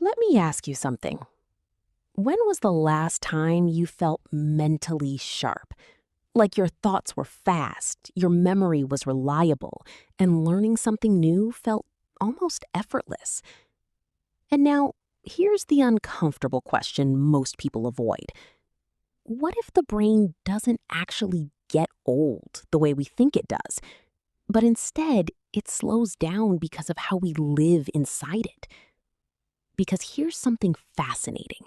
Let me ask you something. When was the last time you felt mentally sharp? Like your thoughts were fast, your memory was reliable, and learning something new felt almost effortless. And now, here's the uncomfortable question most people avoid. What if the brain doesn't actually get old the way we think it does, but instead it slows down because of how we live inside it? Because here's something fascinating.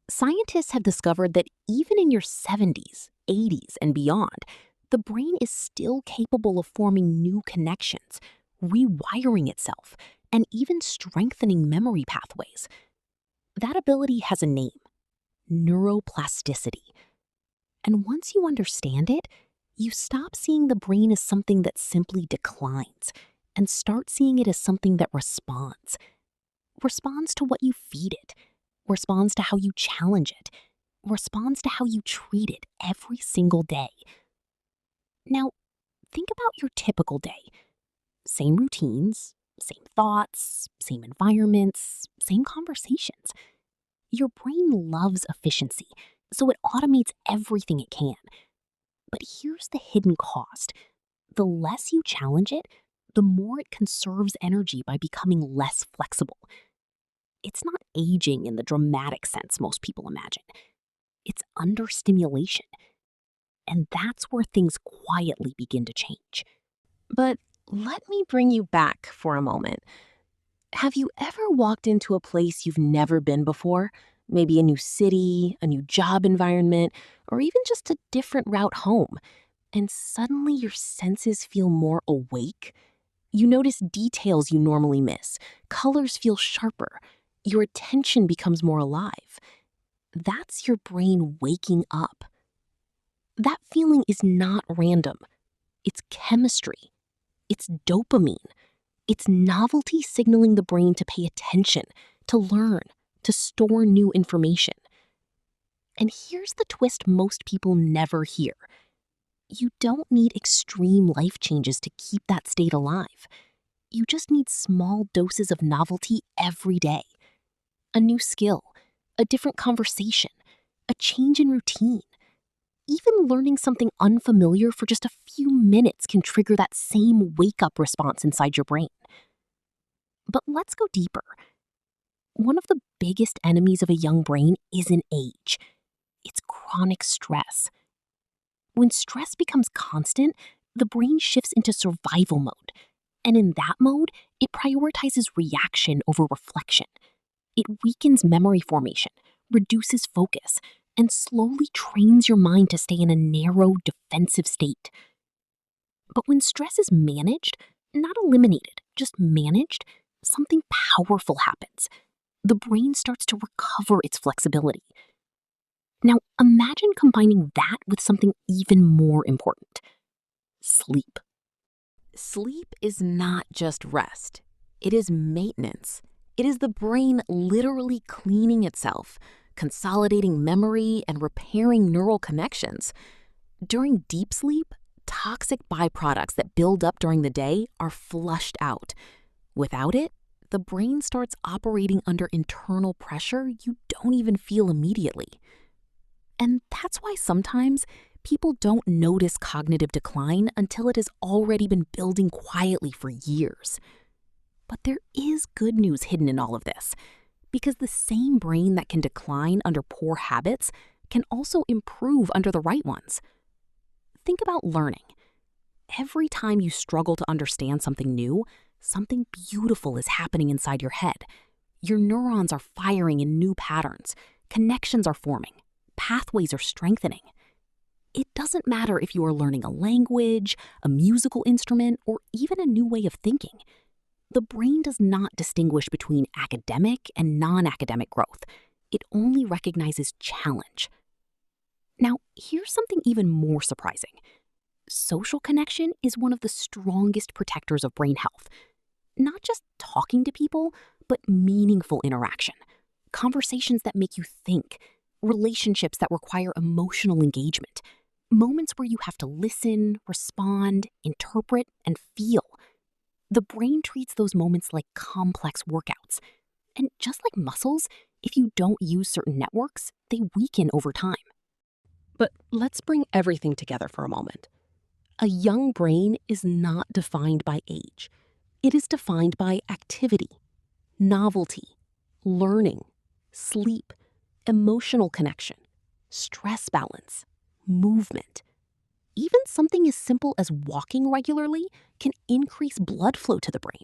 Scientists have discovered that even in your 70s, 80s, and beyond, the brain is still capable of forming new connections, rewiring itself, and even strengthening memory pathways. That ability has a name: neuroplasticity. And once you understand it, you stop seeing the brain as something that simply declines and start seeing it as something that responds. Responds to what you feed it, responds to how you challenge it, responds to how you treat it every single day. Now, think about your typical day. Same routines, same thoughts, same environments, same conversations. Your brain loves efficiency, so it automates everything it can. But here's the hidden cost. The less you challenge it, the more it conserves energy by becoming less flexible. It's not aging in the dramatic sense most people imagine. It's understimulation. And that's where things quietly begin to change. But let me bring you back for a moment. Have you ever walked into a place you've never been before? Maybe a new city, a new job environment, or even just a different route home, and suddenly your senses feel more awake? You notice details you normally miss, colors feel sharper, your attention becomes more alive. That's your brain waking up. That feeling is not random. It's chemistry. It's dopamine. It's novelty signaling the brain to pay attention, to learn, to store new information. And here's the twist most people never hear. You don't need extreme life changes to keep that state alive. You just need small doses of novelty every day. A new skill, a different conversation, a change in routine. Even learning something unfamiliar for just a few minutes can trigger that same wake-up response inside your brain. But let's go deeper. One of the biggest enemies of a young brain isn't age. It's chronic stress. When stress becomes constant, the brain shifts into survival mode. And in that mode, it prioritizes reaction over reflection. It weakens memory formation, reduces focus, and slowly trains your mind to stay in a narrow, defensive state. But when stress is managed, not eliminated, just managed, something powerful happens. The brain starts to recover its flexibility. Now, imagine combining that with something even more important: sleep. Sleep is not just rest. It is maintenance. It is the brain literally cleaning itself, consolidating memory, and repairing neural connections. During deep sleep, toxic byproducts that build up during the day are flushed out. Without it, the brain starts operating under internal pressure you don't even feel immediately. And that's why sometimes people don't notice cognitive decline until it has already been building quietly for years. But there is good news hidden in all of this, because the same brain that can decline under poor habits can also improve under the right ones. Think about learning. Every time you struggle to understand something new, something beautiful is happening inside your head. Your neurons are firing in new patterns, connections are forming, pathways are strengthening. It doesn't matter if you are learning a language, a musical instrument, or even a new way of thinking. The brain does not distinguish between academic and non-academic growth. It only recognizes challenge. Now, here's something even more surprising. Social connection is one of the strongest protectors of brain health. Not just talking to people, but meaningful interaction. Conversations that make you think. Relationships that require emotional engagement. Moments where you have to listen, respond, interpret, and feel. The brain treats those moments like complex workouts. And just like muscles, if you don't use certain networks, they weaken over time. But let's bring everything together for a moment. A young brain is not defined by age. It is defined by activity, novelty, learning, sleep, emotional connection, stress balance, movement. Even something as simple as walking regularly can increase blood flow to the brain,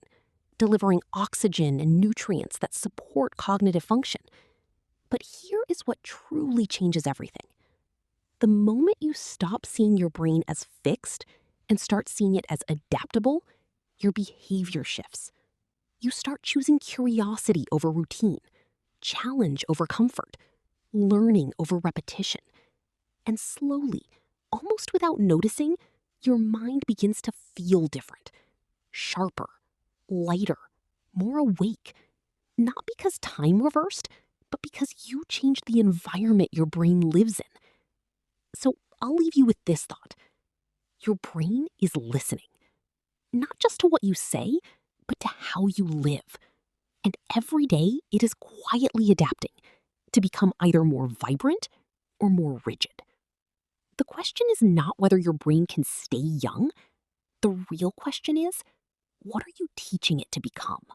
delivering oxygen and nutrients that support cognitive function. But here is what truly changes everything. The moment you stop seeing your brain as fixed and start seeing it as adaptable, your behavior shifts. You start choosing curiosity over routine, challenge over comfort, learning over repetition. And slowly, almost without noticing, your mind begins to feel different, sharper, lighter, more awake. Not because time reversed, but because you changed the environment your brain lives in. So I'll leave you with this thought. Your brain is listening, not just to what you say, but to how you live. And every day it is quietly adapting to become either more vibrant or more rigid. The question is not whether your brain can stay young. The real question is, what are you teaching it to become?